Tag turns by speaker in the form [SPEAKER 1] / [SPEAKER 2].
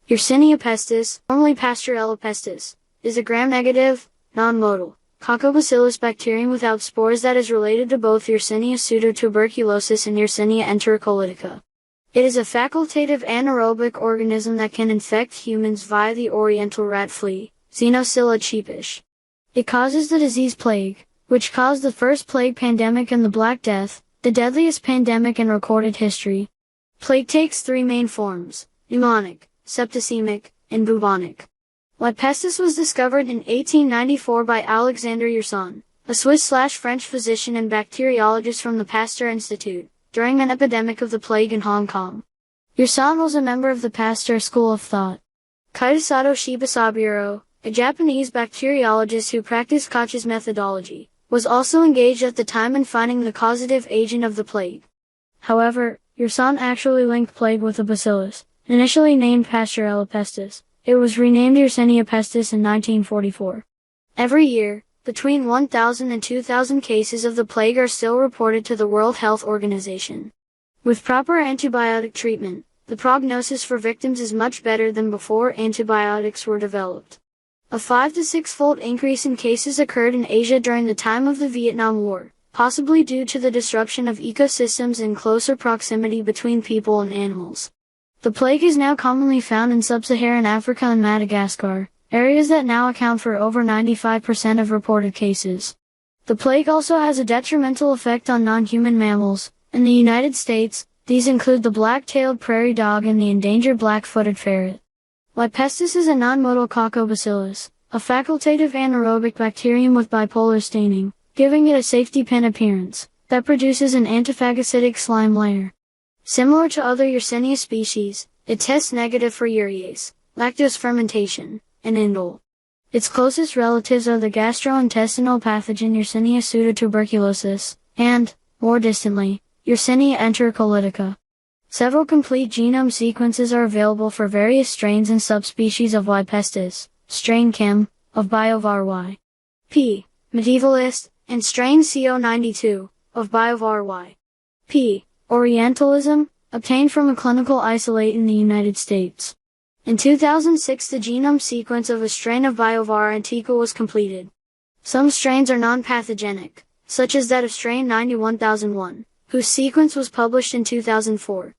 [SPEAKER 1] Yersinia pestis, formerly Pasteurella pestis, is a gram-negative, non-motile, Coccobacillus bacterium without spores that is related to both Yersinia pseudotuberculosis and Yersinia enterocolytica. It is a facultative anaerobic organism that can infect humans via the oriental rat flea, Xenocilla cheepish. It causes the disease plague, which caused the first plague pandemic and the Black Death, the deadliest pandemic in recorded history. Plague takes three main forms: pneumonic, septicemic, and bubonic. White pestis was discovered in 1894 by Alexander Yersin, a Swiss/French physician and bacteriologist from the Pasteur Institute, during an epidemic of the plague in Hong Kong. Yersin was a member of the Pasteur school of thought. Kitasato Shibasaburo, a Japanese bacteriologist who practiced Koch's methodology, was also engaged at the time in finding the causative agent of the plague. However, Yersin actually linked plague with a bacillus, initially named Pasteurella pestis. It was renamed Yersinia pestis in 1944. Every year, between 1,000 and 2,000 cases of the plague are still reported to the World Health Organization. With proper antibiotic treatment, the prognosis for victims is much better than before antibiotics were developed. A 5 to 6-fold increase in cases occurred in Asia during the time of the Vietnam War, possibly due to the disruption of ecosystems and closer proximity between people and animals. The plague is now commonly found in sub-Saharan Africa and Madagascar, areas that now account for over 95% of reported cases. The plague also has a detrimental effect on non-human mammals. In the United States, these include the black-tailed prairie dog and the endangered black-footed ferret. White pestis is a non-motile Coccobacillus, a facultative anaerobic bacterium with bipolar staining, giving it a safety pin appearance, that produces an antiphagocytic slime layer. Similar to other Yersinia species, it tests negative for urease, lactose fermentation, and indole. Its closest relatives are the gastrointestinal pathogen Yersinia pseudotuberculosis, and, more distantly, Yersinia enterocolytica. Several complete genome sequences are available for various strains and subspecies of White pestis, strain Kim, of Biovar Y. P. medievalist, and strain CO92, of Biovar Y. P. Orientalism, obtained from a clinical isolate in the United States. In 2006, the genome sequence of a strain of Biovar antica was completed. Some strains are non-pathogenic, such as that of strain 91001, whose sequence was published in 2004.